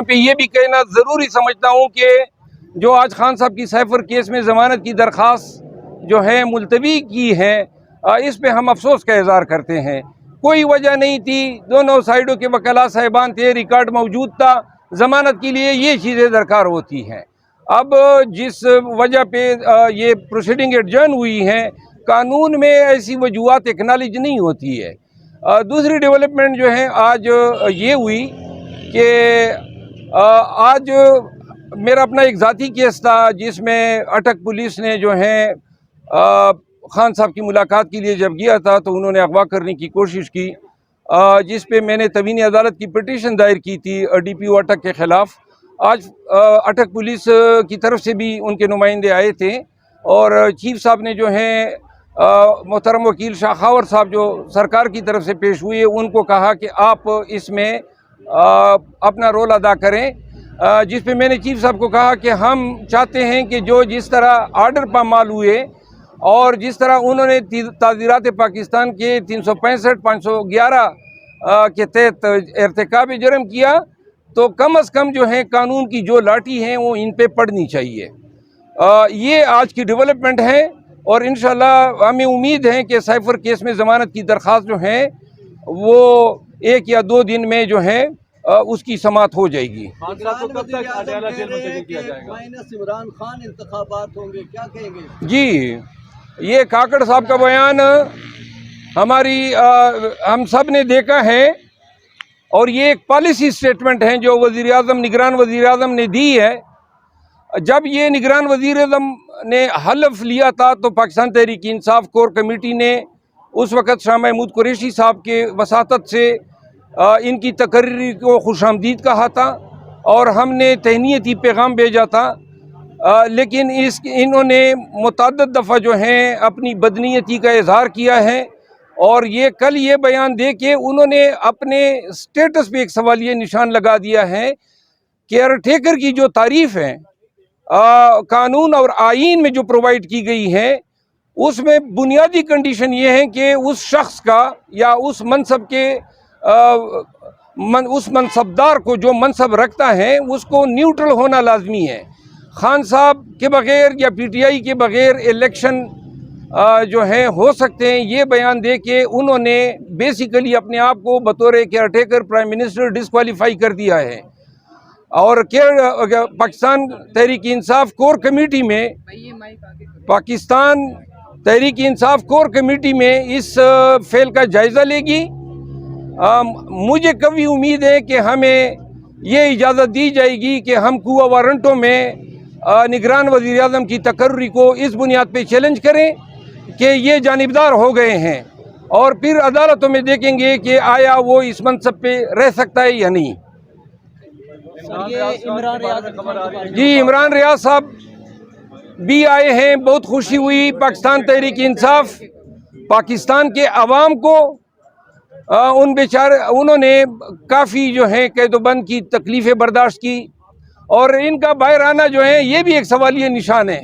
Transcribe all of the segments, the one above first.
پہ یہ بھی کہنا ضروری سمجھتا ہوں کہ جو آج خان صاحب کی سیفر کیس میں ضمانت کی درخواست جو ہے ملتوی کی ہے، اس پہ ہم افسوس کا اظہار کرتے ہیں۔ کوئی وجہ نہیں تھی، دونوں سائیڈوں کے وکلاء صاحبان تھے، ریکارڈ موجود تھا، ضمانت کے لیے یہ چیزیں درکار ہوتی ہیں۔ اب جس وجہ پہ یہ پروسیڈنگ ایڈجرن ہوئی ہیں، قانون میں ایسی وجوہات ایکنالج نہیں ہوتی ہے۔ دوسری ڈیولپمنٹ جو ہے آج یہ ہوئی کہ آج میرا اپنا ایک ذاتی کیس تھا جس میں اٹک پولیس نے جو ہے خان صاحب کی ملاقات کے لیے جب گیا تھا تو انہوں نے اغوا کرنے کی کوشش کی، جس پہ میں نے تبینی عدالت کی پٹیشن دائر کی تھی ڈی پی او اٹک کے خلاف۔ آج اٹک پولیس کی طرف سے بھی ان کے نمائندے آئے تھے اور چیف صاحب نے جو ہے محترم وکیل شاخاور صاحب جو سرکار کی طرف سے پیش ہوئے ان کو کہا کہ آپ اس میں اپنا رول ادا کریں، جس پہ میں نے چیف صاحب کو کہا کہ ہم چاہتے ہیں کہ جو جس طرح آرڈر پامال ہوئے اور جس طرح انہوں نے تعزیرات پاکستان کے 365 511 کے تحت ارتکاب جرم کیا تو کم از کم جو ہے قانون کی جو لاٹھی ہیں وہ ان پہ پڑنی چاہیے۔ یہ آج کی ڈیولپمنٹ ہے اور انشاءاللہ ہمیں امید ہے کہ سیفر کیس میں ضمانت کی درخواست جو ہے وہ 1 یا 2 دن میں جو ہے اس کی سماعت ہو جائے گی۔ عمران خان انتخابات ہوں گے، کیا کہیں گے؟ جی، یہ کاکڑ صاحب کا بیان ہم سب نے دیکھا ہے اور یہ ایک پالیسی سٹیٹمنٹ ہے جو وزیر اعظم نگران وزیر اعظم نے دی ہے۔ جب یہ نگران وزیر اعظم نے حلف لیا تھا تو پاکستان تحریک انصاف کور کمیٹی نے اس وقت شاہ محمود قریشی صاحب کے وساطت سے ان کی تقرری کو خوش آمدید کہا تھا اور ہم نے تہنیتی پیغام بھیجا تھا، لیکن انہوں نے متعدد دفعہ جو ہیں اپنی بدنیتی کا اظہار کیا ہے اور یہ کل یہ بیان دے کے انہوں نے اپنے سٹیٹس پہ ایک سوالیہ نشان لگا دیا ہے کہ کیئرٹیکر کی جو تعریف ہے قانون اور آئین میں جو پرووائڈ کی گئی ہے اس میں بنیادی کنڈیشن یہ ہے کہ اس شخص کا یا اس منصب کے اس منصبدار کو جو منصب رکھتا ہے اس کو نیوٹرل ہونا لازمی ہے۔ خان صاحب کے بغیر یا پی ٹی آئی کے بغیر الیکشن جو ہے ہو سکتے ہیں، یہ بیان دے کے انہوں نے بیسیکلی اپنے آپ کو بطور care taker prime minister disqualify کر دیا ہے۔ اور پاکستان تحریک انصاف کور کمیٹی میں پاکستان تحریک انصاف کور کمیٹی میں اس فعل کا جائزہ لے گی۔ مجھے کبھی امید ہے کہ ہمیں یہ اجازت دی جائے گی کہ ہم قوہ وارنٹوں میں نگران وزیر اعظم کی تقرری کو اس بنیاد پہ چیلنج کریں کہ یہ جانبدار ہو گئے ہیں اور پھر عدالتوں میں دیکھیں گے کہ آیا وہ اس منصب پہ رہ سکتا ہے یا نہیں۔ جی، عمران ریاض صاحب بھی آئے ہیں، بہت خوشی ہوئی۔ پاکستان تحریک انصاف پاکستان کے عوام کو انہوں نے کافی جو ہے قید و بند کی تکلیفیں برداشت کی اور ان کا باہر آنا جو ہے یہ بھی ایک سوالیہ نشان ہے۔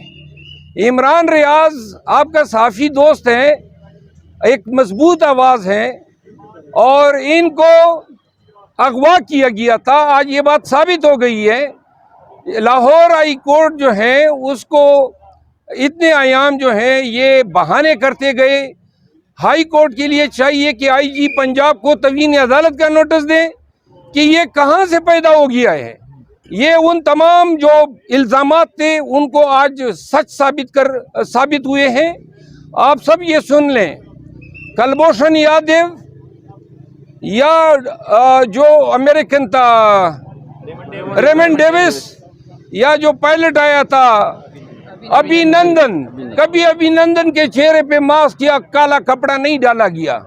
عمران ریاض آپ کا صحافی دوست ہے، ایک مضبوط آواز ہے اور ان کو اغوا کیا گیا تھا، آج یہ بات ثابت ہو گئی ہے۔ لاہور ہائی کورٹ جو ہے اس کو اتنے ایام جو ہے یہ بہانے کرتے گئے۔ ہائی کورٹ کے لیے چاہیے کہ آئی جی پنجاب کو توہین عدالت کا نوٹس دیں کہ یہ کہاں سے پیدا ہو گیا ہے۔ یہ ان تمام جو الزامات تھے ان کو آج سچ ثابت ہوئے ہیں۔ آپ سب یہ سن لیں، کلبھوشن یادو یا جو امریکن تھا ریمنڈ ڈیوس یا جو پائلٹ آیا تھا ابھی نندن، کبھی ابھی نندن کے چہرے پہ ماسک یا کالا کپڑا نہیں ڈالا گیا۔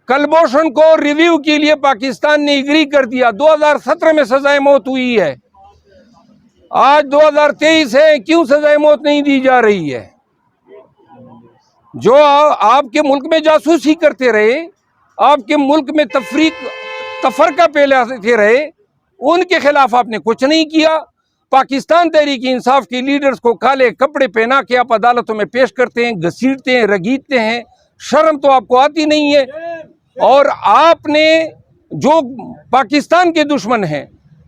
کلبھوشن کو ریویو کے لیے پاکستان نے ایگری کر دیا، 2017 میں سزائے موت ہوئی ہے، آج 2023 ہے، کیوں سزائے موت نہیں دی جا رہی ہے؟ جو آپ کے ملک میں جاسوسی کرتے رہے، آپ کے ملک میں تفرقہ پھیلاتے رہے، ان کے خلاف آپ نے کچھ نہیں کیا۔ پاکستان تحریک انصاف کے لیڈرز کو کالے کپڑے پہنا کے آپ عدالتوں میں پیش کرتے ہیں، گھسیٹتے ہیں، رگیدتے ہیں، شرم تو آپ کو آتی نہیں ہے۔ اور آپ نے جو پاکستان کے دشمن ہیں